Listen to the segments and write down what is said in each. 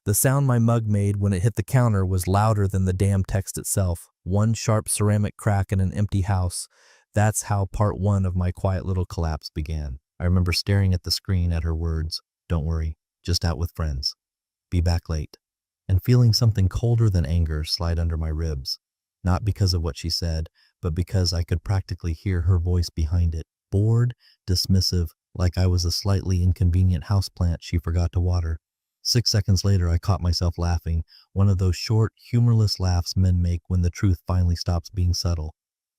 The sound my mug made when it hit the counter was louder than the damn text itself. One sharp ceramic crack in an empty house. That's how part one of my quiet little collapse began. I remember staring at the screen at her words, "Don't worry, just out with friends. Be back late," and feeling something colder than anger slide under my ribs. Not because of what she said, but because I could practically hear her voice behind it. Bored, dismissive, like I was a slightly inconvenient houseplant she forgot to water. 6 seconds later, I caught myself laughing, one of those short, humorless laughs men make when the truth finally stops being subtle.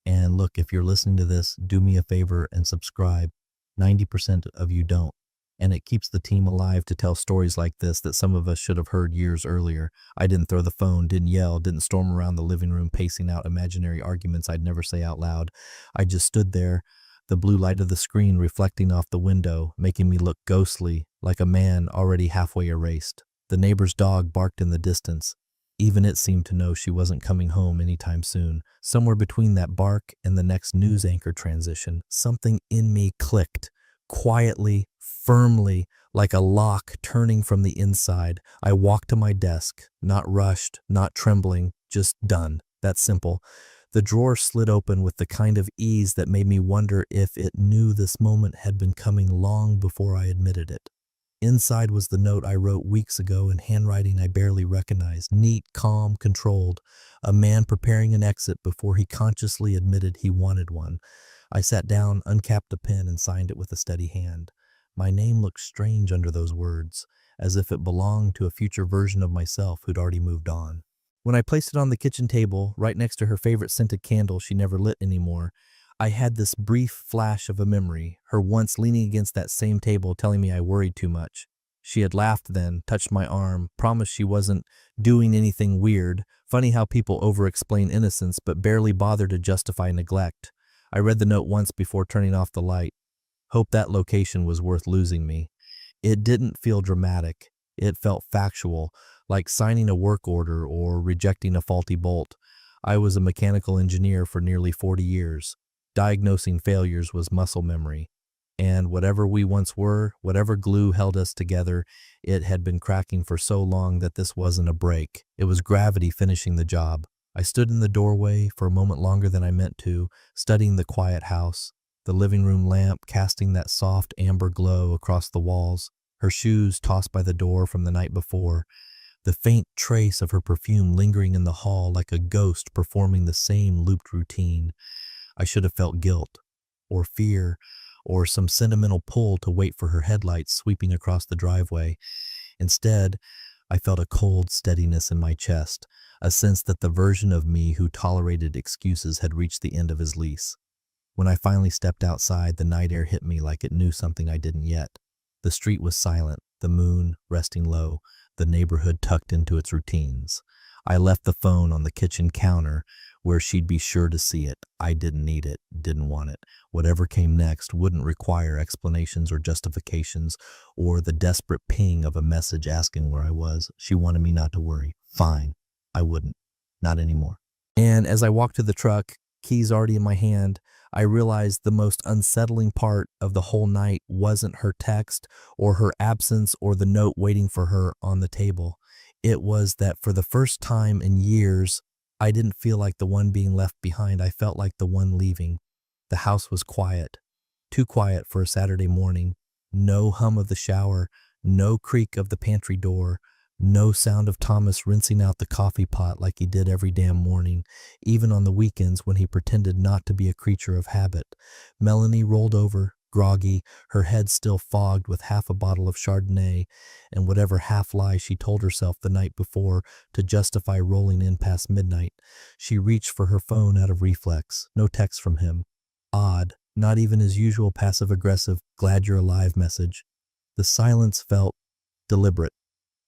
And look, if you're listening to this, do me a favor and subscribe. 90% of you don't. And it keeps the team alive to tell stories like this that some of us should have heard years earlier. I didn't throw the phone, didn't yell, didn't storm around the living room pacing out imaginary arguments I'd never say out loud. I just stood there, the blue light of the screen reflecting off the window, making me look ghostly, like a man already halfway erased. The neighbor's dog barked in the distance. Even it seemed to know she wasn't coming home anytime soon. Somewhere between that bark and the next news anchor transition, something in me clicked. Quietly, firmly, like a lock turning from the inside, I walked to my desk, not rushed, not trembling, just done. That's simple. The drawer slid open with the kind of ease that made me wonder if it knew this moment had been coming long before I admitted it. Inside was the note I wrote weeks ago in handwriting I barely recognized, neat, calm, controlled, a man preparing an exit before he consciously admitted he wanted one. I sat down, uncapped the pen, and signed it with a steady hand. My name looked strange under those words, as if it belonged to a future version of myself who'd already moved on. When I placed it on the kitchen table, right next to her favorite scented candle she never lit anymore, I had this brief flash of a memory, her once leaning against that same table telling me I worried too much. She had laughed then, touched my arm, promised she wasn't doing anything weird. Funny how people over-explain innocence but barely bother to justify neglect. I read the note once before turning off the light. Hope that location was worth losing me. It didn't feel dramatic. It felt factual, like signing a work order or rejecting a faulty bolt. I was a mechanical engineer for nearly 40 years. Diagnosing failures was muscle memory. And whatever we once were, whatever glue held us together, it had been cracking for so long that this wasn't a break. It was gravity finishing the job. I stood in the doorway for a moment longer than I meant to, studying the quiet house, the living room lamp casting that soft amber glow across the walls, her shoes tossed by the door from the night before, the faint trace of her perfume lingering in the hall like a ghost performing the same looped routine. I should have felt guilt, or fear, or some sentimental pull to wait for her headlights sweeping across the driveway. Instead, I felt a cold steadiness in my chest, a sense that the version of me who tolerated excuses had reached the end of his lease. When I finally stepped outside, the night air hit me like it knew something I didn't yet. The street was silent, the moon resting low, the neighborhood tucked into its routines. I left the phone on the kitchen counter where she'd be sure to see it. I didn't need it, didn't want it. Whatever came next wouldn't require explanations or justifications or the desperate ping of a message asking where I was. She wanted me not to worry. Fine. I wouldn't. Not anymore. And as I walked to the truck, keys already in my hand, I realized the most unsettling part of the whole night wasn't her text or her absence or the note waiting for her on the table. It was that for the first time in years, I didn't feel like the one being left behind. I felt like the one leaving. The house was quiet, too quiet for a Saturday morning. No hum of the shower, no creak of the pantry door, no sound of Thomas rinsing out the coffee pot like he did every damn morning, even on the weekends when he pretended not to be a creature of habit. Melanie rolled over, groggy, her head still fogged with half a bottle of Chardonnay and whatever half-lie she told herself the night before to justify rolling in past midnight. She reached for her phone out of reflex. No text from him. Odd, not even his usual passive-aggressive, glad you're alive message. The silence felt deliberate.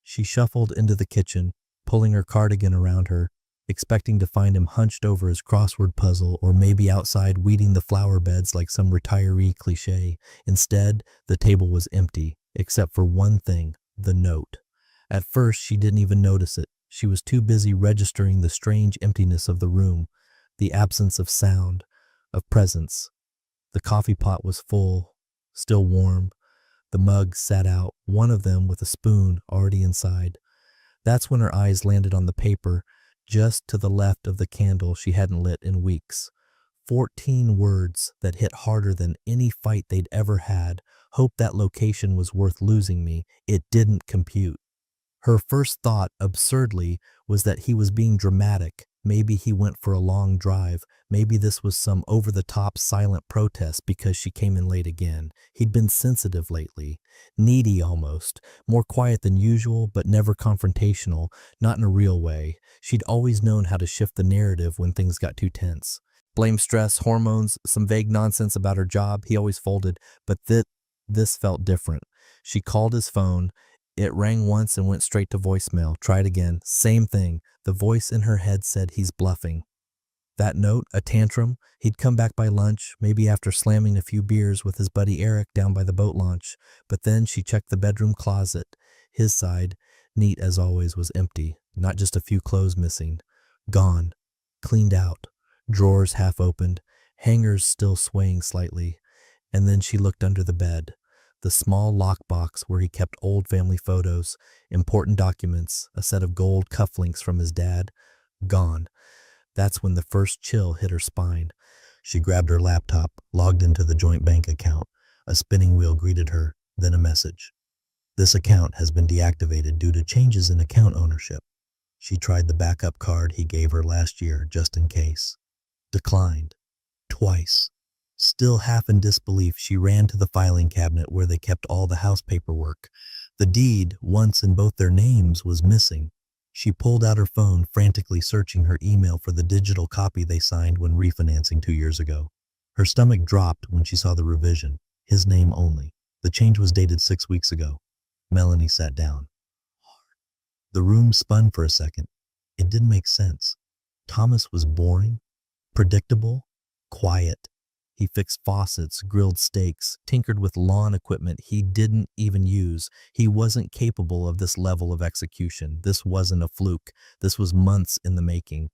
She shuffled into the kitchen, pulling her cardigan around her, expecting to find him hunched over his crossword puzzle or maybe outside weeding the flower beds like some retiree cliche. Instead, the table was empty, except for one thing, the note. At first, she didn't even notice it. She was too busy registering the strange emptiness of the room, the absence of sound, of presence. The coffee pot was full, still warm. The mugs sat out, one of them with a spoon already inside. That's when her eyes landed on the paper just to the left of the candle she hadn't lit in weeks. 14 words that hit harder than any fight they'd ever had. Hope that location was worth losing me. It didn't compute. Her first thought, absurdly, was that he was being dramatic. Maybe he went for a long drive. Maybe this was some over-the-top silent protest because she came in late again. He'd been sensitive lately, needy almost, more quiet than usual, but never confrontational, not in a real way. She'd always known how to shift the narrative when things got too tense. Blame stress, hormones, some vague nonsense about her job. He always folded, but this felt different. She called his phone. It rang once and went straight to voicemail. Tried again. Same thing. The voice in her head said he's bluffing. That note, a tantrum. He'd come back by lunch, maybe after slamming a few beers with his buddy Eric down by the boat launch. But then she checked the bedroom closet. His side, neat as always, was empty. Not just a few clothes missing. Gone. Cleaned out. Drawers half opened. Hangers still swaying slightly. And then she looked under the bed. The small lockbox where he kept old family photos, important documents, a set of gold cufflinks from his dad. Gone. That's when the first chill hit her spine. She grabbed her laptop, logged into the joint bank account. A spinning wheel greeted her, then a message. This account has been deactivated due to changes in account ownership. She tried the backup card he gave her last year just in case. Declined. Twice. Still half in disbelief, she ran to the filing cabinet where they kept all the house paperwork. The deed, once in both their names, was missing. She pulled out her phone, frantically searching her email for the digital copy they signed when refinancing 2 years ago. Her stomach dropped when she saw the revision. His name only. The change was dated 6 weeks ago. Melanie sat down. The room spun for a second. It didn't make sense. Thomas was boring, predictable, quiet. He fixed faucets, grilled steaks, tinkered with lawn equipment he didn't even use. He wasn't capable of this level of execution. This wasn't a fluke. This was months in the making.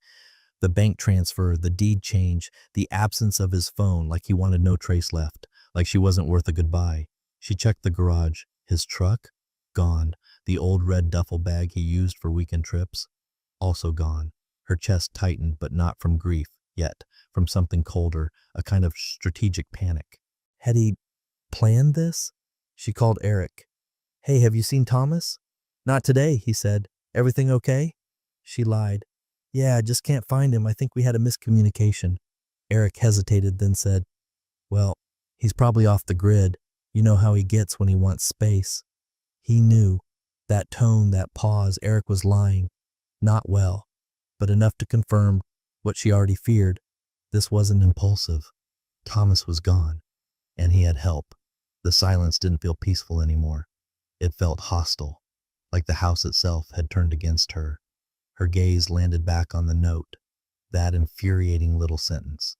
The bank transfer, the deed change, the absence of his phone, like he wanted no trace left, like she wasn't worth a goodbye. She checked the garage. His truck? Gone. The old red duffel bag he used for weekend trips? Also gone. Her chest tightened, but not from grief, yet from something colder, a kind of strategic panic. Had he planned this? She called Eric. Hey, have you seen Thomas? Not today, he said. Everything okay? She lied. Yeah, I just can't find him. I think we had a miscommunication. Eric hesitated, then said, well, he's probably off the grid. You know how he gets when he wants space. He knew. That tone, that pause, Eric was lying. Not well, but enough to confirm what she already feared. This wasn't impulsive. Thomas was gone, and he had help. The silence didn't feel peaceful anymore. It felt hostile, like the house itself had turned against her. Her gaze landed back on the note, that infuriating little sentence.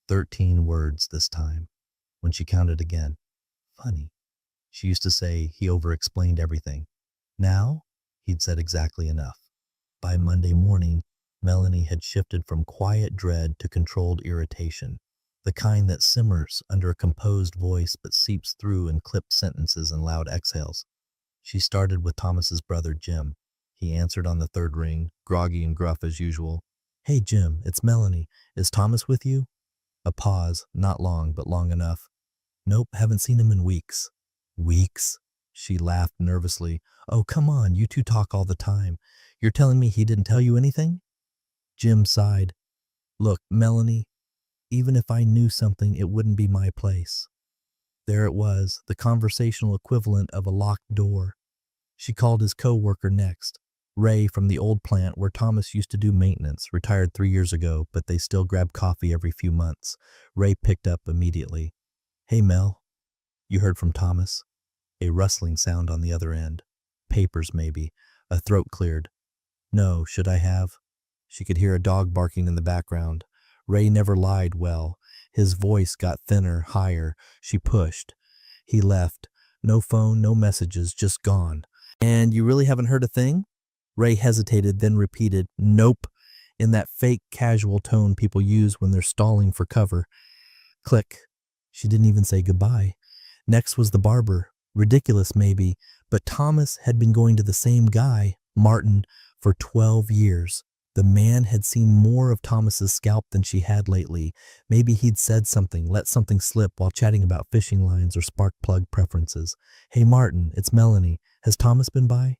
13 words this time. When she counted again. Funny. She used to say he over-explained everything. Now, he'd said exactly enough. By Monday morning, Melanie had shifted from quiet dread to controlled irritation, the kind that simmers under a composed voice but seeps through in clipped sentences and loud exhales. She started with Thomas's brother, Jim. He answered on the third ring, groggy and gruff as usual. Hey, Jim, it's Melanie. Is Thomas with you? A pause, not long, but long enough. Nope, haven't seen him in weeks. Weeks? She laughed nervously. Oh, come on, you two talk all the time. You're telling me he didn't tell you anything? Jim sighed. Look, Melanie, even if I knew something, it wouldn't be my place. There it was, the conversational equivalent of a locked door. She called his co-worker next. Ray from the old plant where Thomas used to do maintenance, retired 3 years ago, but they still grabbed coffee every few months. Ray picked up immediately. Hey, Mel. You heard from Thomas? A rustling sound on the other end. Papers, maybe. A throat cleared. No, should I have? She could hear a dog barking in the background. Ray never lied well. His voice got thinner, higher. She pushed. He left. No phone, no messages, just gone. And you really haven't heard a thing? Ray hesitated, then repeated, nope, in that fake casual tone people use when they're stalling for cover. Click. She didn't even say goodbye. Next was the barber. Ridiculous, maybe, but Thomas had been going to the same guy. Martin, for 12 years. The man had seen more of Thomas's scalp than she had lately. Maybe he'd said something, let something slip while chatting about fishing lines or spark plug preferences. Hey Martin, it's Melanie. Has Thomas been by?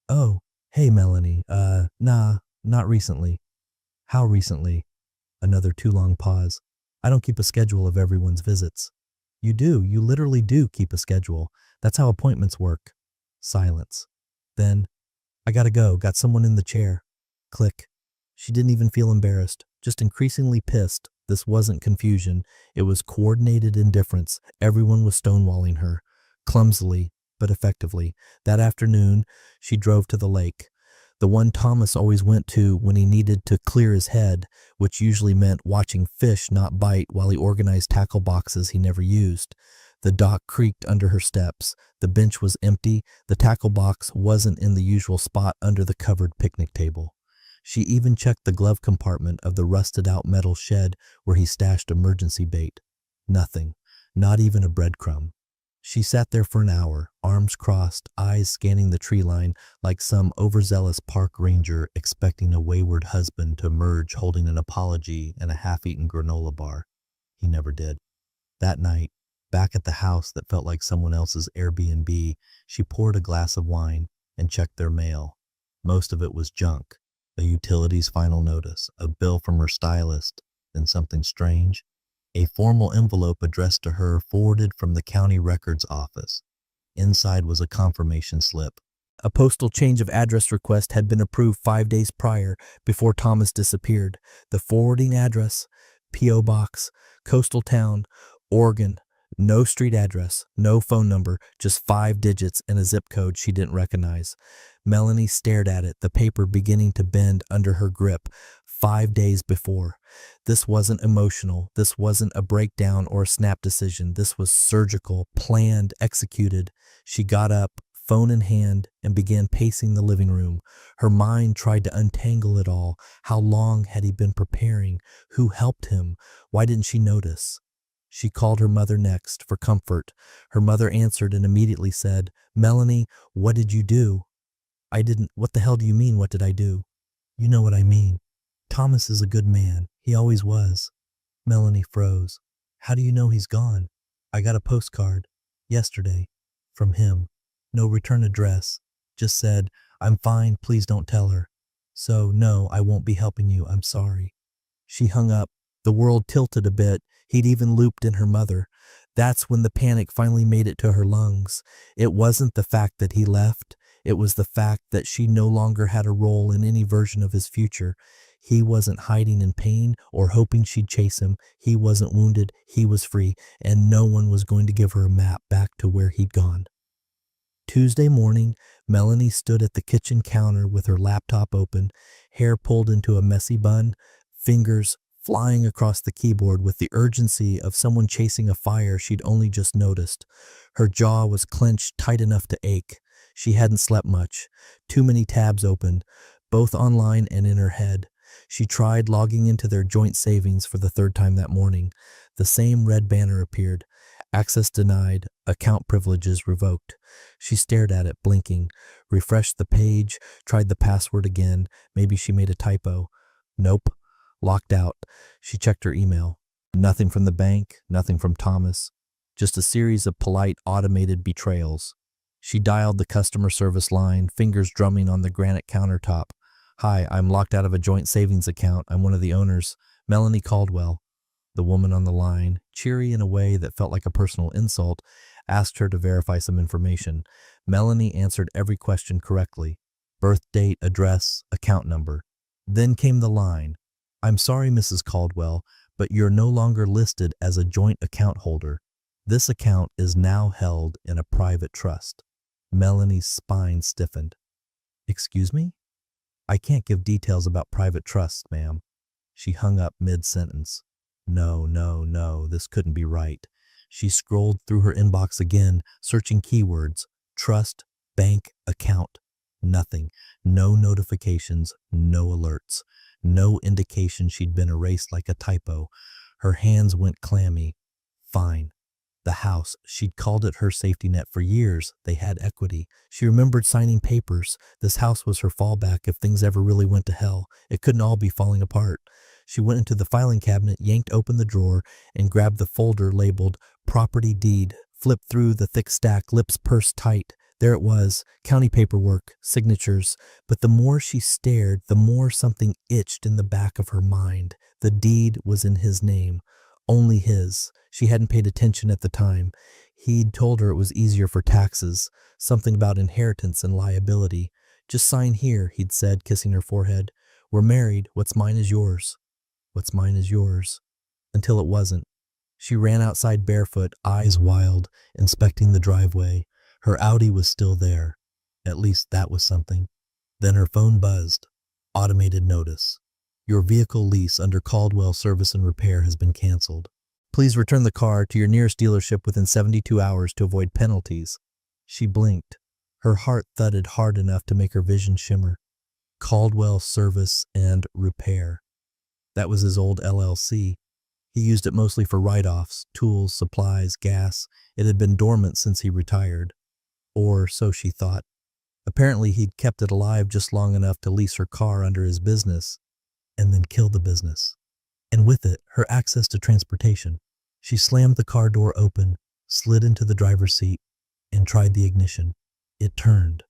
Oh, hey Melanie. Nah, not recently. How recently? Another too long pause. I don't keep a schedule of everyone's visits. You do. You literally do keep a schedule. That's how appointments work. Silence. Then, I gotta go. Got someone in the chair. Click. She didn't even feel embarrassed, just increasingly pissed. This wasn't confusion. It was coordinated indifference. Everyone was stonewalling her. Clumsily, but effectively. That afternoon, she drove to the lake. The one Thomas always went to when he needed to clear his head, which usually meant watching fish not bite while he organized tackle boxes he never used. The dock creaked under her steps. The bench was empty. The tackle box wasn't in the usual spot under the covered picnic table. She even checked the glove compartment of the rusted-out metal shed where he stashed emergency bait. Nothing. Not even a breadcrumb. She sat there for an hour, arms crossed, eyes scanning the tree line like some overzealous park ranger expecting a wayward husband to emerge holding an apology and a half-eaten granola bar. He never did. That night, back at the house that felt like someone else's Airbnb, she poured a glass of wine and checked their mail. Most of it was junk. A utilities final notice, a bill from her stylist, then something strange. A formal envelope addressed to her forwarded from the county records office. Inside was a confirmation slip. A postal change of address request had been approved 5 days prior, before Thomas disappeared. The forwarding address, P.O. Box, Coastal Town, Oregon. No street address, no phone number, just 5 digits and a zip code she didn't recognize. Melanie stared at it, the paper beginning to bend under her grip. 5 days before. This wasn't emotional. This wasn't a breakdown or a snap decision. This was surgical, planned, executed. She got up, phone in hand, and began pacing the living room. Her mind tried to untangle it all. How long had he been preparing? Who helped him? Why didn't she notice? She called her mother next for comfort. Her mother answered and immediately said, "Melanie, what did you do?" "I didn't. What the hell do you mean, what did I do?" "You know what I mean. Thomas is a good man. He always was." Melanie froze. "How do you know he's gone?" "I got a postcard. Yesterday. From him. No return address. Just said, 'I'm fine, please don't tell her.' So, no, I won't be helping you. I'm sorry." She hung up. The world tilted a bit. He'd even looped in her mother. That's when the panic finally made it to her lungs. It wasn't the fact that he left. It was the fact that she no longer had a role in any version of his future. He wasn't hiding in pain or hoping she'd chase him. He wasn't wounded. He was free, and no one was going to give her a map back to where he'd gone. Tuesday morning, Melanie stood at the kitchen counter with her laptop open, hair pulled into a messy bun, fingers flying across the keyboard with the urgency of someone chasing a fire she'd only just noticed. Her jaw was clenched tight enough to ache. She hadn't slept much. Too many tabs opened, both online and in her head. She tried logging into their joint savings for the 3rd time that morning. The same red banner appeared. Access denied. Account privileges revoked. She stared at it, blinking. Refreshed the page. Tried the password again. Maybe she made a typo. Nope. Locked out. She checked her email. Nothing from the bank. Nothing from Thomas. Just a series of polite automated betrayals. She dialed the customer service line, fingers drumming on the granite countertop. "Hi, I'm locked out of a joint savings account. I'm one of the owners. Melanie Caldwell." The woman on the line, cheery in a way that felt like a personal insult, asked her to verify some information. Melanie answered every question correctly. Birth date, address, account number. Then came the line. "I'm sorry, Mrs. Caldwell, but you're no longer listed as a joint account holder. This account is now held in a private trust." Melanie's spine stiffened. "Excuse me? I can't give details about private trusts, ma'am." She hung up mid-sentence. No, this couldn't be right. She scrolled through her inbox again, searching keywords. Trust, bank, account. Nothing. No notifications, no alerts. No indication she'd been erased like a typo. Her hands went clammy. Fine. The house. She'd called it her safety net for years. They had equity. She remembered signing papers. This house was her fallback if things ever really went to hell. It couldn't all be falling apart. She went into the filing cabinet, yanked open the drawer, and grabbed the folder labeled Property Deed. Flipped through the thick stack, lips pursed tight. There it was, county paperwork, signatures. But the more she stared, the more something itched in the back of her mind. The deed was in his name. Only his. She hadn't paid attention at the time. He'd told her it was easier for taxes, something about inheritance and liability. Just sign here, he'd said, kissing her forehead. We're married. What's mine is yours. What's mine is yours. Until it wasn't. She ran outside barefoot, eyes wild, inspecting the driveway. Her Audi was still there. At least that was something. Then her phone buzzed. Automated notice. Your vehicle lease under Caldwell Service and Repair has been canceled. Please return the car to your nearest dealership within 72 hours to avoid penalties. She blinked. Her heart thudded hard enough to make her vision shimmer. Caldwell Service and Repair. That was his old LLC. He used it mostly for write-offs, tools, supplies, gas. It had been dormant since he retired. Or so she thought. Apparently he'd kept it alive just long enough to lease her car under his business, and then kill the business. And with it, her access to transportation. She slammed the car door open, slid into the driver's seat, and tried the ignition. It turned.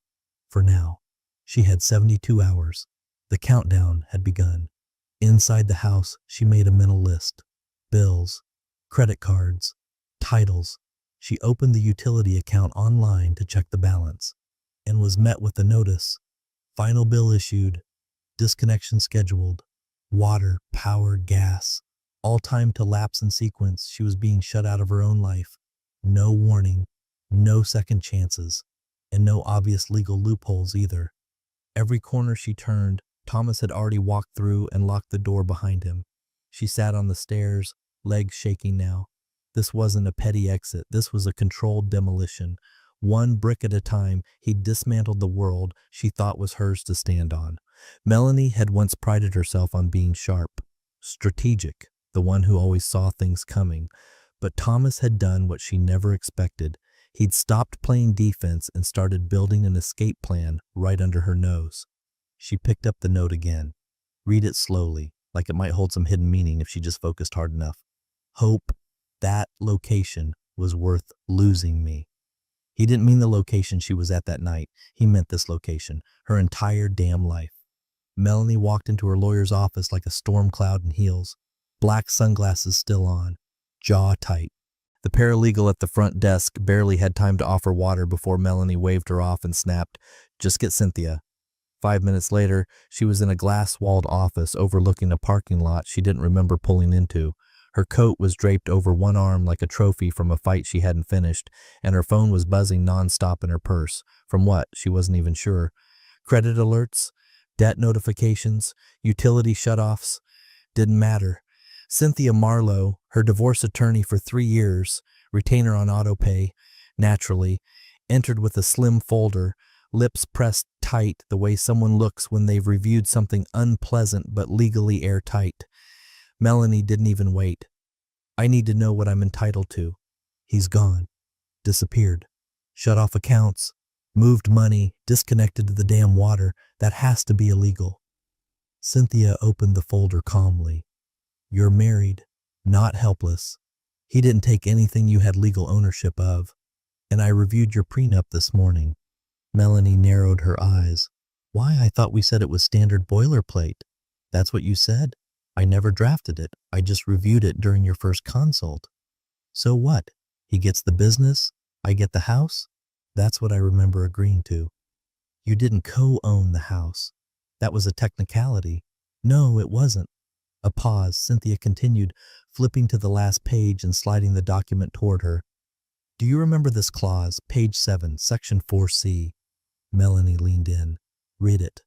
For now. She had 72 hours. The countdown had begun. Inside the house, she made a mental list. Bills, credit cards, titles. She opened the utility account online to check the balance and was met with a notice. Final bill issued. Disconnection scheduled. Water, power, gas. All timed to lapse in sequence. She was being shut out of her own life. No warning, no second chances, and no obvious legal loopholes either. Every corner she turned, Thomas had already walked through and locked the door behind him. She sat on the stairs, legs shaking now. This wasn't a petty exit. This was a controlled demolition. One brick at a time, he dismantled the world she thought was hers to stand on. Melanie had once prided herself on being sharp, strategic, the one who always saw things coming. But Thomas had done what she never expected. He'd stopped playing defense and started building an escape plan right under her nose. She picked up the note again. Read it slowly, like it might hold some hidden meaning if she just focused hard enough. Hope that location was worth losing me. He didn't mean the location she was at that night. He meant this location, her entire damn life. Melanie walked into her lawyer's office like a storm cloud in heels, black sunglasses still on, jaw tight. The paralegal at the front desk barely had time to offer water before Melanie waved her off and snapped, "Just get Cynthia." 5 minutes later, she was in a glass-walled office overlooking a parking lot she didn't remember pulling into. Her coat was draped over one arm like a trophy from a fight she hadn't finished, and her phone was buzzing nonstop in her purse. From what? She wasn't even sure. Credit alerts, debt notifications, utility shutoffs. Didn't matter. Cynthia Marlowe, her divorce attorney for 3 years, retainer on autopay, naturally, entered with a slim folder, lips pressed tight the way someone looks when they've reviewed something unpleasant but legally airtight. Melanie didn't even wait. I need to know what I'm entitled to. He's gone. Disappeared. Shut off accounts. Moved money. Disconnected to the damn water. That has to be illegal. Cynthia opened the folder calmly. You're married, not helpless. He didn't take anything you had legal ownership of. And I reviewed your prenup this morning. Melanie narrowed her eyes. Why, I thought we said it was standard boilerplate. That's what you said? I never drafted it. I just reviewed it during your first consult. So what? He gets the business? I get the house? That's what I remember agreeing to. You didn't co-own the house. That was a technicality. No, it wasn't. A pause. Cynthia continued, flipping to the last page and sliding the document toward her. Do you remember this clause, page 7, section 4C? Melanie leaned in. Read it.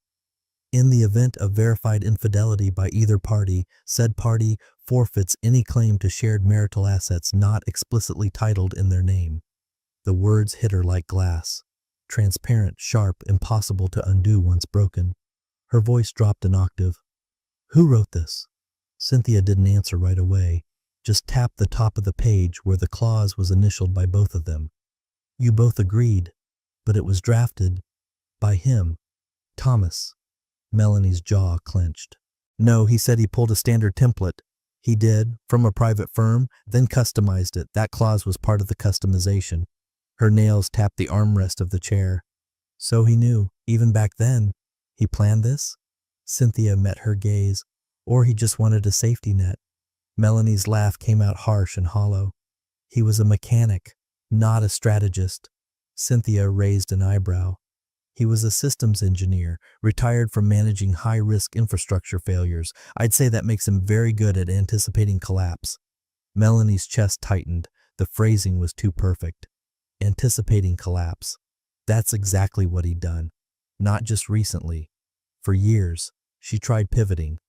In the event of verified infidelity by either party, said party forfeits any claim to shared marital assets not explicitly titled in their name. The words hit her like glass. Transparent, sharp, impossible to undo once broken. Her voice dropped an octave. Who wrote this? Cynthia didn't answer right away. Just tap the top of the page where the clause was initialed by both of them. You both agreed, but it was drafted by him, Thomas. Melanie's jaw clenched. No, he said he pulled a standard template. He did, from a private firm, then customized it. That clause was part of the customization. Her nails tapped the armrest of the chair. So he knew, even back then. He planned this? Cynthia met her gaze. Or he just wanted a safety net. Melanie's laugh came out harsh and hollow. He was a mechanic, not a strategist. Cynthia raised an eyebrow. He was a systems engineer, retired from managing high-risk infrastructure failures. I'd say that makes him very good at anticipating collapse. Melanie's chest tightened. The phrasing was too perfect. Anticipating collapse. That's exactly what he'd done. Not just recently. For years, she tried pivoting.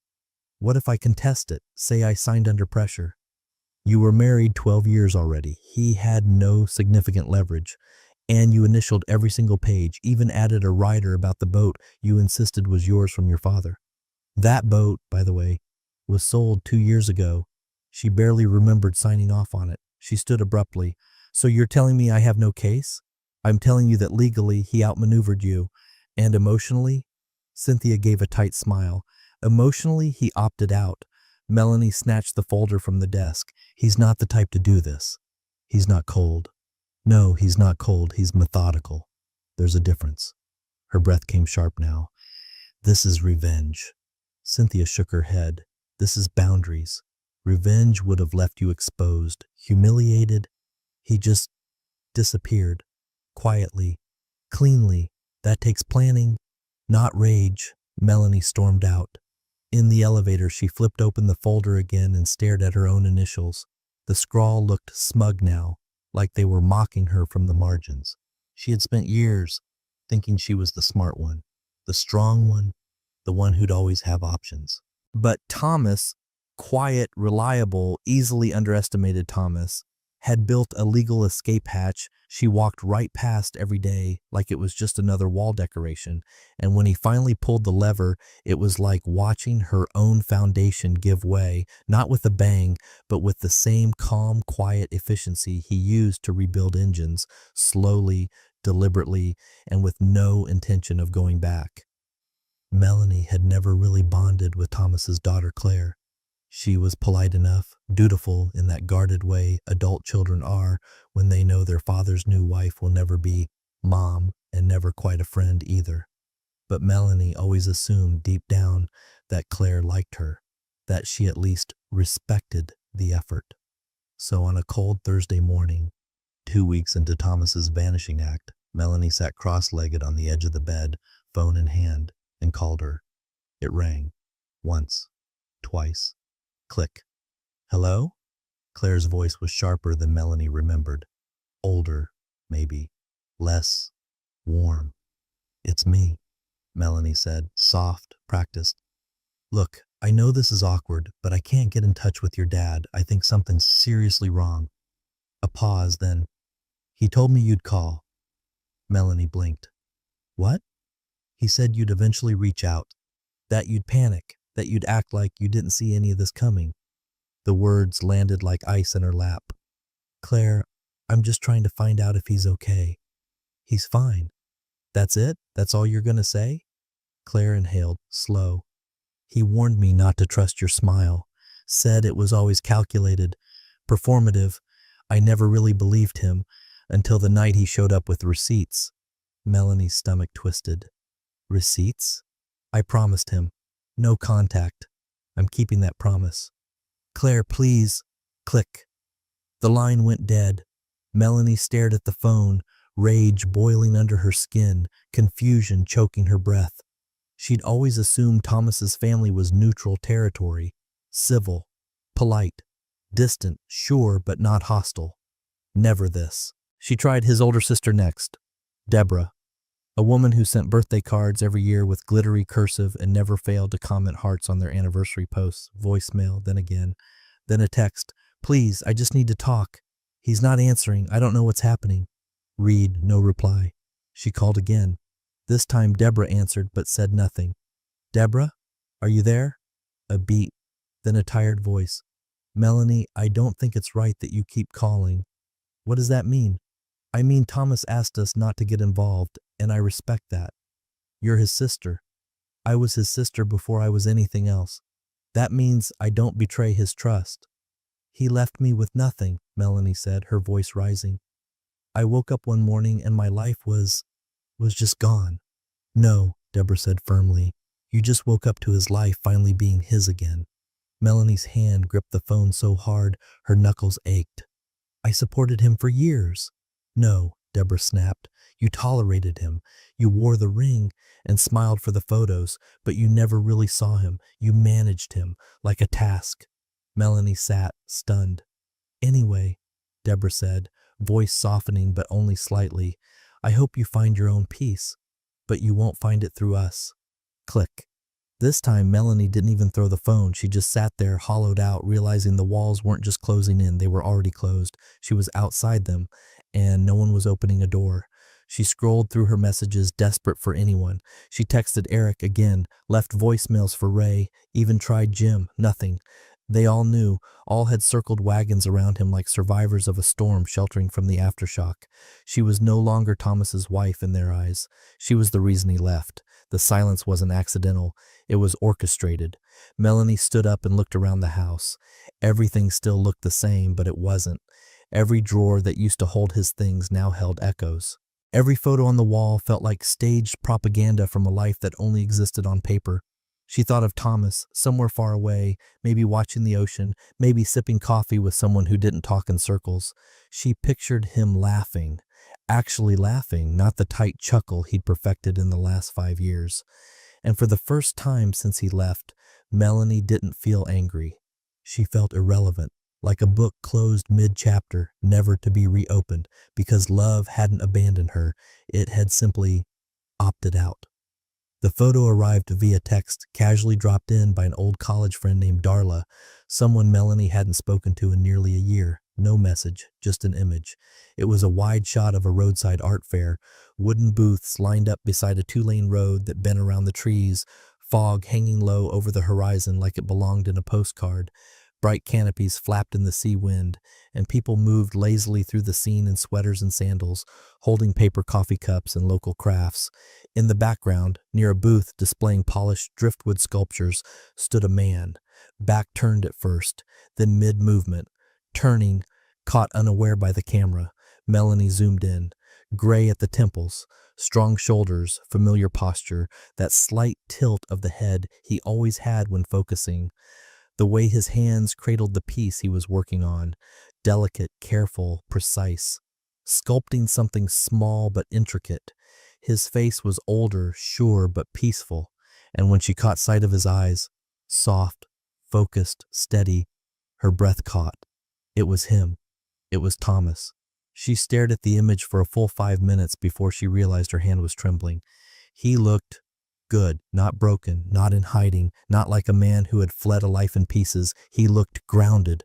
What if I contest it? Say I signed under pressure. You were married 12 years already. He had no significant leverage. And you initialed every single page, even added a rider about the boat you insisted was yours from your father. That boat, by the way, was sold 2 years ago. She barely remembered signing off on it. She stood abruptly. So you're telling me I have no case? I'm telling you that legally he outmaneuvered you. And emotionally? Cynthia gave a tight smile. Emotionally, he opted out. Melanie snatched the folder from the desk. He's not the type to do this. He's not cold. No, he's not cold. He's methodical. There's a difference. Her breath came sharp now. This is revenge. Cynthia shook her head. This is boundaries. Revenge would have left you exposed, humiliated. He just disappeared. Quietly. Cleanly. That takes planning, not rage. Melanie stormed out. In the elevator, she flipped open the folder again and stared at her own initials. The scrawl looked smug now, like they were mocking her from the margins. She had spent years thinking she was the smart one, the strong one, the one who'd always have options. But Thomas, quiet, reliable, easily underestimated Thomas, had built a legal escape hatch she walked right past every day like it was just another wall decoration. And when he finally pulled the lever, it was like watching her own foundation give way, not with a bang, but with the same calm, quiet efficiency he used to rebuild engines, slowly, deliberately, and with no intention of going back. Melanie had never really bonded with Thomas's daughter Claire. She was polite enough, dutiful in that guarded way adult children are when they know their father's new wife will never be mom and never quite a friend either. But Melanie always assumed deep down that Claire liked her, that she at least respected the effort. So on a cold Thursday morning, 2 weeks into Thomas's vanishing act, Melanie sat cross-legged on the edge of the bed, phone in hand, and called her. It rang. Once. Twice. Click. Hello? Claire's voice was sharper than Melanie remembered. Older, maybe. Less warm. It's me, Melanie said, soft, practiced. Look, I know this is awkward, but I can't get in touch with your dad. I think something's seriously wrong. A pause, then. He told me you'd call. Melanie blinked. What? He said you'd eventually reach out. That you'd panic. That you'd act like you didn't see any of this coming. The words landed like ice in her lap. Claire, I'm just trying to find out if he's okay. He's fine. That's it? That's all you're going to say? Claire inhaled, slow. He warned me not to trust your smile. Said it was always calculated, performative. I never really believed him until the night he showed up with receipts. Melanie's stomach twisted. Receipts? I promised him. No contact. I'm keeping that promise. Claire, please. Click. The line went dead. Melanie stared at the phone, rage boiling under her skin, confusion choking her breath. She'd always assumed Thomas's family was neutral territory, civil, polite, distant, sure, but not hostile. Never this. She tried his older sister next, Deborah. A woman who sent birthday cards every year with glittery cursive and never failed to comment hearts on their anniversary posts, voicemail, then again, then a text. Please, I just need to talk. He's not answering. I don't know what's happening. Read, no reply. She called again. This time Deborah answered but said nothing. Deborah, are you there? A beat, then a tired voice. Melanie, I don't think it's right that you keep calling. What does that mean? I mean, Thomas asked us not to get involved, and I respect that. You're his sister. I was his sister before I was anything else. That means I don't betray his trust. He left me with nothing, Melanie said, her voice rising. I woke up one morning and my life was just gone. No, Deborah said firmly. You just woke up to his life finally being his again. Melanie's hand gripped the phone so hard her knuckles ached. I supported him for years. No, Deborah snapped. You tolerated him. You wore the ring and smiled for the photos, but you never really saw him. You managed him like a task. Melanie sat, stunned. Anyway, Deborah said, voice softening but only slightly, I hope you find your own peace, but you won't find it through us. Click. This time, Melanie didn't even throw the phone. She just sat there, hollowed out, realizing the walls weren't just closing in, they were already closed. She was outside them, and no one was opening a door. She scrolled through her messages, desperate for anyone. She texted Eric again, left voicemails for Ray, even tried Jim. Nothing. They all knew. All had circled wagons around him like survivors of a storm sheltering from the aftershock. She was no longer Thomas's wife in their eyes. She was the reason he left. The silence wasn't accidental. It was orchestrated. Melanie stood up and looked around the house. Everything still looked the same, but it wasn't. Every drawer that used to hold his things now held echoes. Every photo on the wall felt like staged propaganda from a life that only existed on paper. She thought of Thomas, somewhere far away, maybe watching the ocean, maybe sipping coffee with someone who didn't talk in circles. She pictured him laughing. Actually laughing, not the tight chuckle he'd perfected in the last 5 years. And for the first time since he left, Melanie didn't feel angry. She felt irrelevant, like a book closed mid-chapter, never to be reopened, because love hadn't abandoned her. It had simply opted out. The photo arrived via text, casually dropped in by an old college friend named Darla, someone Melanie hadn't spoken to in nearly a year. No message, just an image. It was a wide shot of a roadside art fair, wooden booths lined up beside a 2-lane road that bent around the trees, fog hanging low over the horizon like it belonged in a postcard. Bright canopies flapped in the sea wind, and people moved lazily through the scene in sweaters and sandals, holding paper coffee cups and local crafts. In the background, near a booth displaying polished driftwood sculptures, stood a man, back turned at first, then mid-movement, turning, caught unaware by the camera. Melanie zoomed in. Gray at the temples, strong shoulders, familiar posture, that slight tilt of the head he always had when focusing. The way his hands cradled the piece he was working on, delicate, careful, precise, sculpting something small but intricate. His face was older, sure, but peaceful, and when she caught sight of his eyes, soft, focused, steady, her breath caught. It was him. It was Thomas. She stared at the image for a full 5 minutes before she realized her hand was trembling. He looked good, not broken, not in hiding, not like a man who had fled a life in pieces. He looked grounded,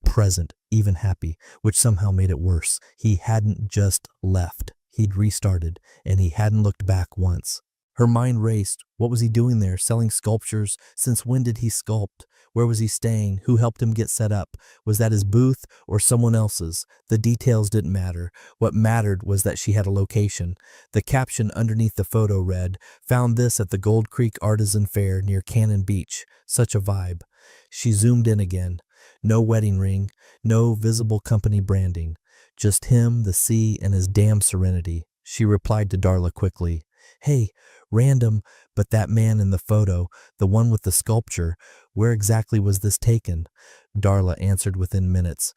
present, even happy, which somehow made it worse. He hadn't just left. He'd restarted, and he hadn't looked back once. Her mind raced. What was he doing there, selling sculptures? Since when did he sculpt? Where was he staying? Who helped him get set up? Was that his booth or someone else's? The details didn't matter. What mattered was that she had a location. The caption underneath the photo read, "Found this at the Gold Creek Artisan Fair near Cannon Beach." Such a vibe. She zoomed in again. No wedding ring, no visible company branding. Just him, the sea, and his damn serenity. She replied to Darla quickly. Hey, random, but that man in the photo, the one with the sculpture, where exactly was this taken? Darla answered within minutes.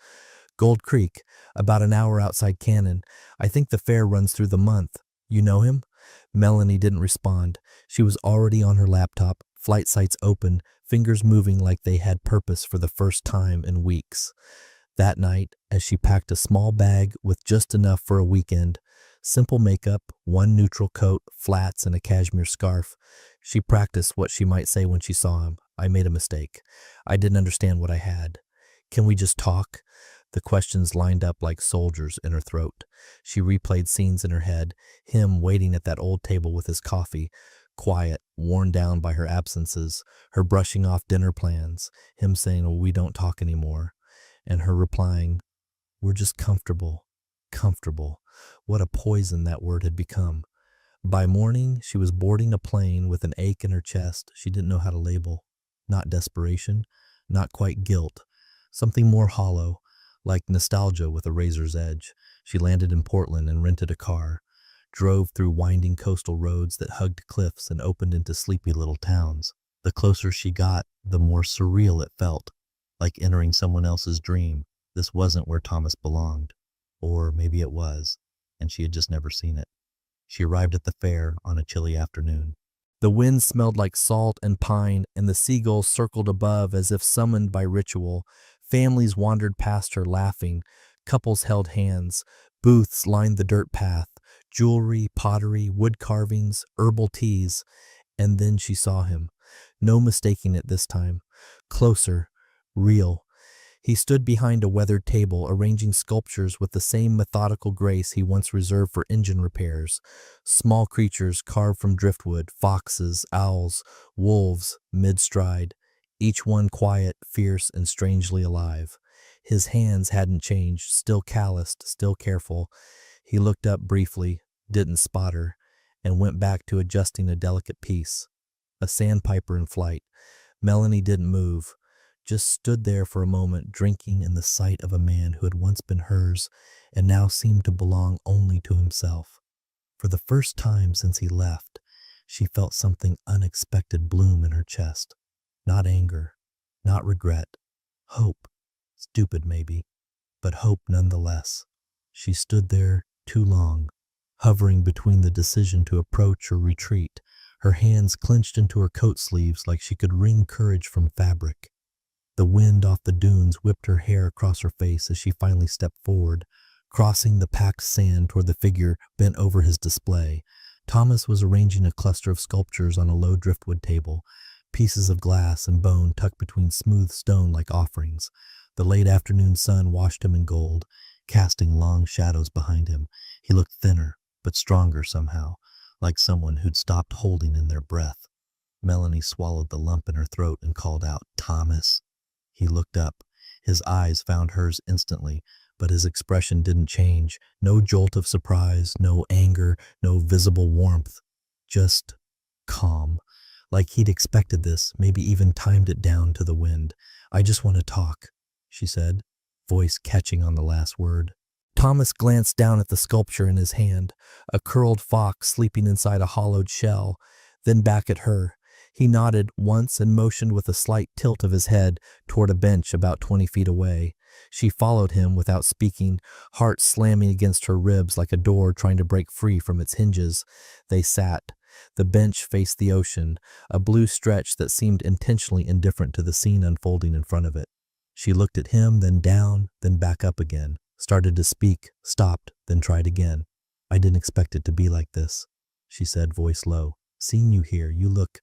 Gold Creek, about an hour outside Cannon. I think the fair runs through the month. You know him? Melanie didn't respond. She was already on her laptop, flight sites open, fingers moving like they had purpose for the first time in weeks. That night, as she packed a small bag with just enough for a weekend, simple makeup, one neutral coat, flats, and a cashmere scarf, she practiced what she might say when she saw him. I made a mistake. I didn't understand what I had. Can we just talk? The questions lined up like soldiers in her throat. She replayed scenes in her head, him waiting at that old table with his coffee, quiet, worn down by her absences, her brushing off dinner plans, him saying, "Oh, we don't talk anymore." and her replying, "We're just comfortable." Comfortable. What a poison that word had become. By morning, she was boarding a plane with an ache in her chest she didn't know how to label. Not desperation, not quite guilt. Something more hollow, like nostalgia with a razor's edge. She landed in Portland and rented a car, drove through winding coastal roads that hugged cliffs and opened into sleepy little towns. The closer she got, the more surreal it felt, like entering someone else's dream. This wasn't where Thomas belonged. Or maybe it was, and she had just never seen it. She arrived at the fair on a chilly afternoon. The wind smelled like salt and pine, and the seagulls circled above as if summoned by ritual. Families wandered past her laughing. Couples held hands. Booths lined the dirt path. Jewelry, pottery, wood carvings, herbal teas. And then she saw him. No mistaking it this time. Closer. Real. He stood behind a weathered table, arranging sculptures with the same methodical grace he once reserved for engine repairs. Small creatures carved from driftwood, foxes, owls, wolves, mid-stride, each one quiet, fierce, and strangely alive. His hands hadn't changed, still calloused, still careful. He looked up briefly, didn't spot her, and went back to adjusting a delicate piece. A sandpiper in flight. Melanie didn't move. Just stood there for a moment, drinking in the sight of a man who had once been hers and now seemed to belong only to himself. For the first time since he left, she felt something unexpected bloom in her chest. Not anger, not regret, hope. Stupid maybe, but hope nonetheless. She stood there too long, hovering between the decision to approach or retreat, her hands clenched into her coat sleeves like she could wring courage from fabric. The wind off the dunes whipped her hair across her face as she finally stepped forward, crossing the packed sand toward the figure bent over his display. Thomas was arranging a cluster of sculptures on a low driftwood table, pieces of glass and bone tucked between smooth stone like offerings. The late afternoon sun washed him in gold, casting long shadows behind him. He looked thinner, but stronger somehow, like someone who'd stopped holding in their breath. Melanie swallowed the lump in her throat and called out, "Thomas." He looked up. His eyes found hers instantly, but his expression didn't change. No jolt of surprise, no anger, no visible warmth. Just calm. Like he'd expected this, maybe even timed it down to the wind. "I just want to talk," she said, voice catching on the last word. Thomas glanced down at the sculpture in his hand, a curled fox sleeping inside a hollowed shell, then back at her. He nodded once and motioned with a slight tilt of his head toward a bench about 20 feet away. She followed him without speaking, heart slamming against her ribs like a door trying to break free from its hinges. They sat. The bench faced the ocean, a blue stretch that seemed intentionally indifferent to the scene unfolding in front of it. She looked at him, then down, then back up again, started to speak, stopped, then tried again. "I didn't expect it to be like this," she said, voice low. "Seeing you here, you look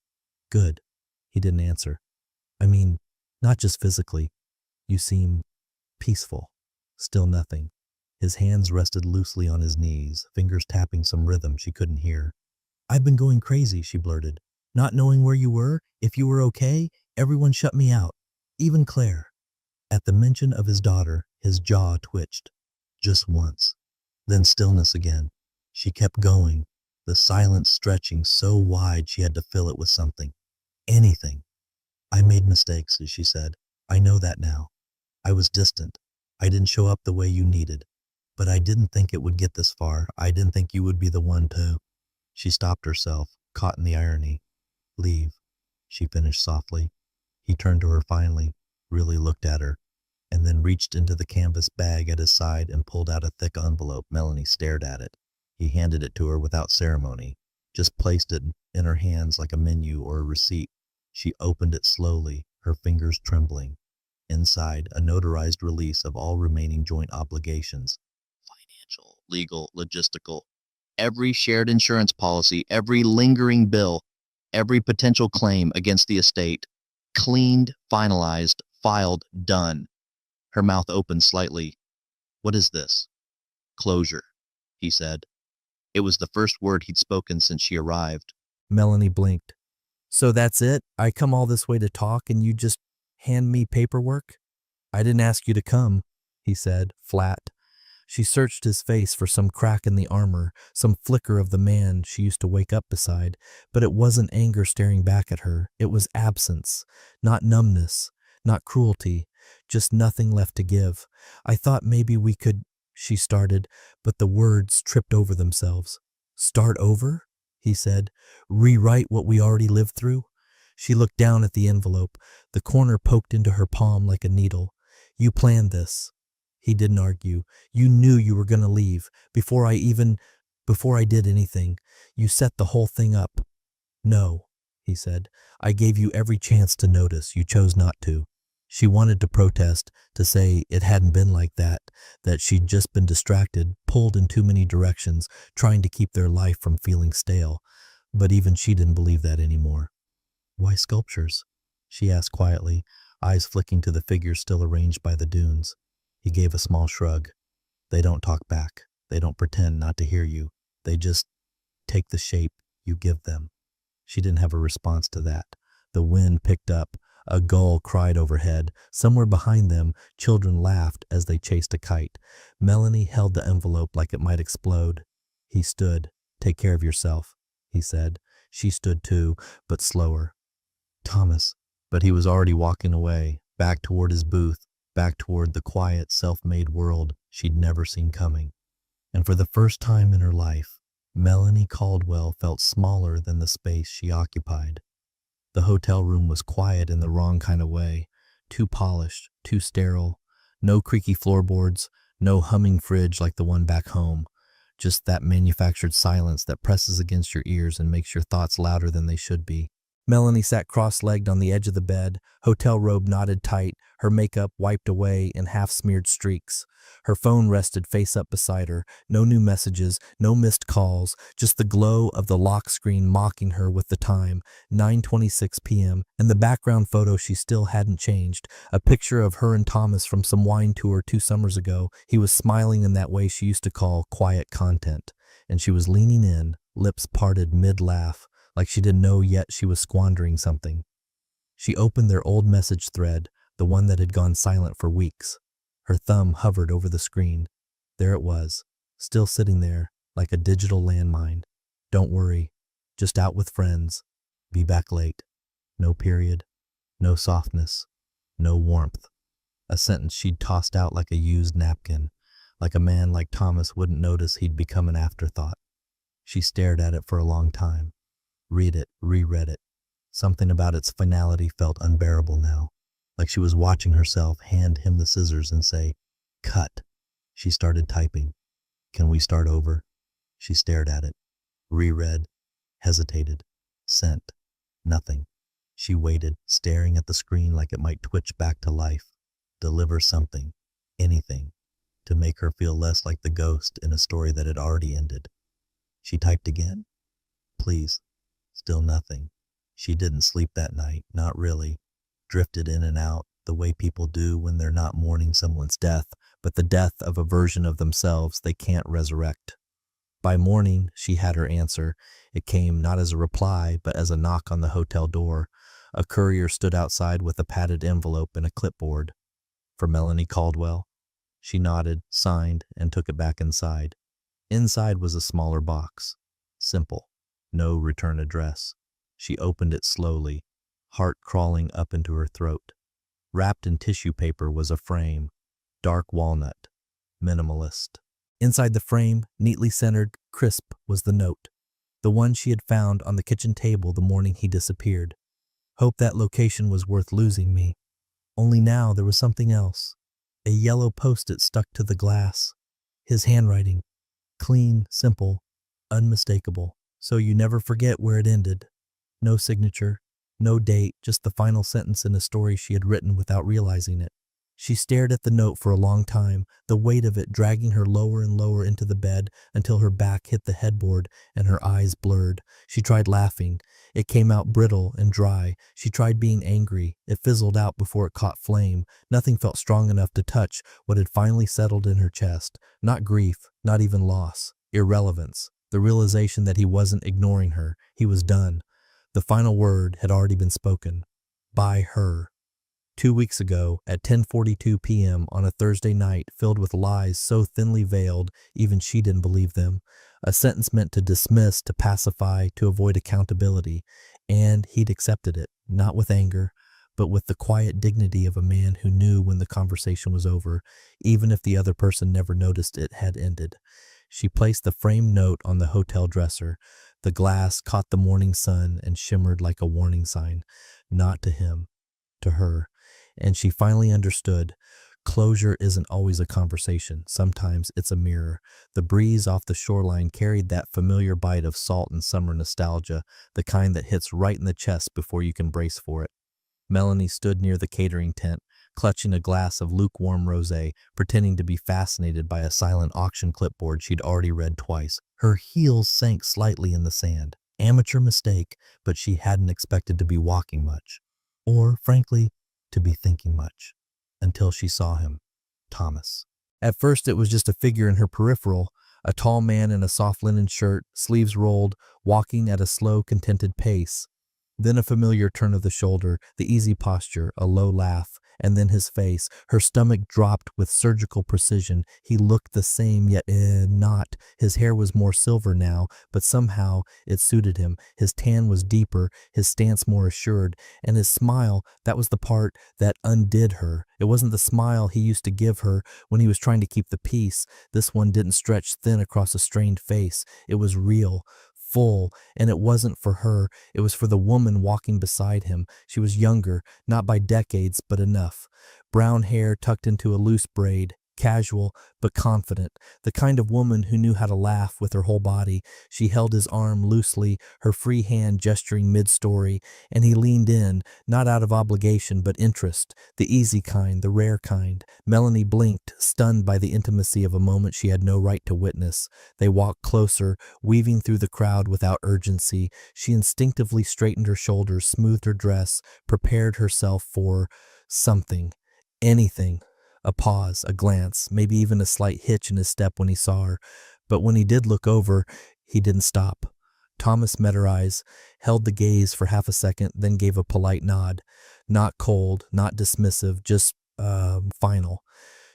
good." He didn't answer. "I mean, not just physically. You seem peaceful." Still nothing. His hands rested loosely on his knees, fingers tapping some rhythm she couldn't hear. "I've been going crazy," she blurted. "Not knowing where you were, if you were okay. Everyone shut me out. Even Claire." At the mention of his daughter, his jaw twitched. Just once. Then stillness again. She kept going, the silence stretching so wide she had to fill it with something. Anything. "I made mistakes," she said. "I know that now. I was distant. I didn't show up the way you needed. But I didn't think it would get this far. I didn't think you would be the one to—" She stopped herself, caught in the irony. "Leave," she finished softly. He turned to her finally, really looked at her, and then reached into the canvas bag at his side and pulled out a thick envelope. Melanie stared at it. He handed it to her without ceremony, just placed it in her hands like a menu or a receipt. She opened it slowly, her fingers trembling. Inside, a notarized release of all remaining joint obligations. Financial, legal, logistical. Every shared insurance policy, every lingering bill, every potential claim against the estate. Cleaned, finalized, filed, done. Her mouth opened slightly. "What is this?" "Closure," he said. It was the first word he'd spoken since she arrived. Melanie blinked. "So that's it? I come all this way to talk and you just hand me paperwork?" I didn't ask you to come, he said, flat. She searched his face for some crack in the armor, some flicker of the man she used to wake up beside, but it wasn't anger staring back at her. It was absence, not numbness, not cruelty, just nothing left to give. I thought maybe we could, she started, but the words tripped over themselves. Start over? He said. Rewrite what we already lived through? She looked down at the envelope. The corner poked into her palm like a needle. You planned this. He didn't argue. You knew you were going to leave before I did anything. You set the whole thing up. No, he said. I gave you every chance to notice. You chose not to. She wanted to protest, to say it hadn't been like that she'd just been distracted, pulled in too many directions, trying to keep their life from feeling stale. But even she didn't believe that anymore. Why sculptures? She asked quietly, eyes flicking to the figures still arranged by the dunes. He gave a small shrug. They don't talk back. They don't pretend not to hear you. They just take the shape you give them. She didn't have a response to that. The wind picked up. A gull cried overhead. Somewhere behind them, children laughed as they chased a kite. Melanie held the envelope like it might explode. He stood. Take care of yourself, he said. She stood too, but slower. Thomas. But he was already walking away, back toward his booth, back toward the quiet, self-made world she'd never seen coming. And for the first time in her life, Melanie Caldwell felt smaller than the space she occupied. The hotel room was quiet in the wrong kind of way, too polished, too sterile, no creaky floorboards, no humming fridge like the one back home, just that manufactured silence that presses against your ears and makes your thoughts louder than they should be. Melanie sat cross-legged on the edge of the bed, hotel robe knotted tight, her makeup wiped away in half-smeared streaks. Her phone rested face up beside her, no new messages, no missed calls, just the glow of the lock screen mocking her with the time, 9:26 p.m., and the background photo she still hadn't changed, a picture of her and Thomas from some wine tour 2 summers ago. He was smiling in that way she used to call quiet content, and she was leaning in, lips parted mid-laugh, like she didn't know yet she was squandering something. She opened their old message thread, the one that had gone silent for weeks. Her thumb hovered over the screen. There it was, still sitting there, like a digital landmine. Don't worry, just out with friends. Be back late. No period, no softness, no warmth. A sentence she'd tossed out like a used napkin, like a man like Thomas wouldn't notice he'd become an afterthought. She stared at it for a long time. Read it, reread it. Something about its finality felt unbearable now, like she was watching herself hand him the scissors and say, "Cut." She started typing. "Can we start over?" She stared at it, reread, hesitated, sent. Nothing. She waited, staring at the screen like it might twitch back to life, deliver something, anything, to make her feel less like the ghost in a story that had already ended. She typed again. Please. Still nothing. She didn't sleep that night, not really. Drifted in and out, the way people do when they're not mourning someone's death, but the death of a version of themselves they can't resurrect. By morning, she had her answer. It came not as a reply, but as a knock on the hotel door. A courier stood outside with a padded envelope and a clipboard. For Melanie Caldwell? She nodded, signed, and took it back inside. Inside was a smaller box. Simple. No return address. She opened it slowly, heart crawling up into her throat. Wrapped in tissue paper was a frame, dark walnut, minimalist. Inside the frame, neatly centered, crisp, was the note, the one she had found on the kitchen table the morning he disappeared. Hope that location was worth losing me. Only now there was something else. A yellow post-it stuck to the glass. His handwriting. Clean, simple, unmistakable. So you never forget where it ended. No signature, no date, just the final sentence in a story she had written without realizing it. She stared at the note for a long time, the weight of it dragging her lower and lower into the bed until her back hit the headboard and her eyes blurred. She tried laughing. It came out brittle and dry. She tried being angry. It fizzled out before it caught flame. Nothing felt strong enough to touch what had finally settled in her chest. Not grief, not even loss. Irrelevance. The realization that he wasn't ignoring her. He was done. The final word had already been spoken. By her. 2 weeks ago, at 10:42 p.m. on a Thursday night filled with lies so thinly veiled even she didn't believe them, a sentence meant to dismiss, to pacify, to avoid accountability, and he'd accepted it, not with anger, but with the quiet dignity of a man who knew when the conversation was over, even if the other person never noticed it had ended. She placed the framed note on the hotel dresser. The glass caught the morning sun and shimmered like a warning sign, not to him, to her. And she finally understood. Closure isn't always a conversation. Sometimes it's a mirror. The breeze off the shoreline carried that familiar bite of salt and summer nostalgia, the kind that hits right in the chest before you can brace for it. Melanie stood near the catering tent, clutching a glass of lukewarm rosé, pretending to be fascinated by a silent auction clipboard she'd already read twice. Her heels sank slightly in the sand. Amateur mistake, but she hadn't expected to be walking much. Or, frankly, to be thinking much. Until she saw him. Thomas. At first it was just a figure in her peripheral, a tall man in a soft linen shirt, sleeves rolled, walking at a slow, contented pace. Then a familiar turn of the shoulder, the easy posture, a low laugh, and then his face. Her stomach dropped with surgical precision. He looked the same, yet not. His hair was more silver now, but somehow it suited him. His tan was deeper, his stance more assured, and his smile, that was the part that undid her. It wasn't the smile he used to give her when he was trying to keep the peace. This one didn't stretch thin across a strained face. It was real, full, and it wasn't for her. It was for the woman walking beside him. She was younger, not by decades, but enough. Brown hair tucked into a loose braid, casual but confident, the kind of woman who knew how to laugh with her whole body. She held his arm loosely, her free hand gesturing mid-story, and he leaned in, not out of obligation but interest, the easy kind, the rare kind. Melanie blinked, stunned by the intimacy of a moment she had no right to witness. They walked closer, weaving through the crowd without urgency. She instinctively straightened her shoulders, smoothed her dress, prepared herself for something, anything. A pause, a glance, maybe even a slight hitch in his step when he saw her. But when he did look over, he didn't stop. Thomas met her eyes, held the gaze for half a second, then gave a polite nod. Not cold, not dismissive, just, final.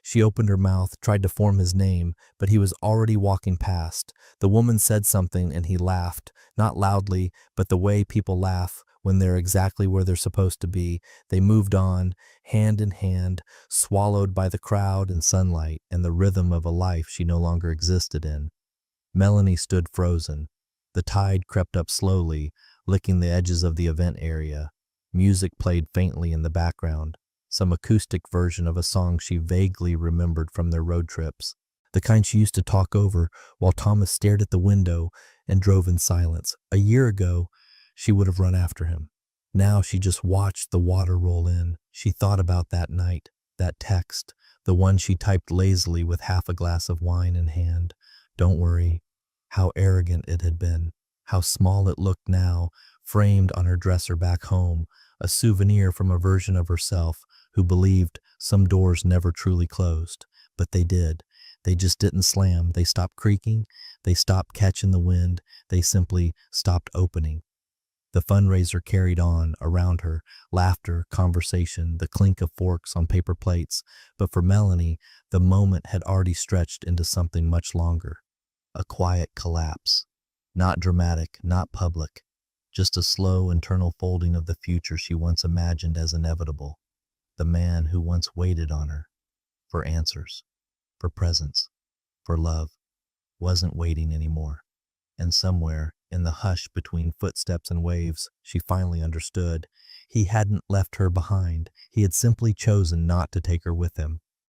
She opened her mouth, tried to form his name, but he was already walking past. The woman said something and he laughed, not loudly, but the way people laugh when they're exactly where they're supposed to be. They moved on, hand in hand, swallowed by the crowd and sunlight and the rhythm of a life she no longer existed in. Melanie stood frozen. The tide crept up slowly, licking the edges of the event area. Music played faintly in the background, some acoustic version of a song she vaguely remembered from their road trips, the kind she used to talk over while Thomas stared at the window and drove in silence. A year ago, she would have run after him. Now she just watched the water roll in. She thought about that night, that text, the one she typed lazily with half a glass of wine in hand. Don't worry. How arrogant it had been. How small it looked now, framed on her dresser back home, a souvenir from a version of herself who believed some doors never truly closed. But they did. They just didn't slam. They stopped creaking. They stopped catching the wind. They simply stopped opening. The fundraiser carried on around her, laughter, conversation, the clink of forks on paper plates. But for Melanie, the moment had already stretched into something much longer. A quiet collapse. Not dramatic, not public. Just a slow internal folding of the future she once imagined as inevitable. The man who once waited on her, for answers, for presence, for love, wasn't waiting anymore. And somewhere, in the hush between footsteps and waves, she finally understood. He hadn't left her behind. He had simply chosen not to take her with him.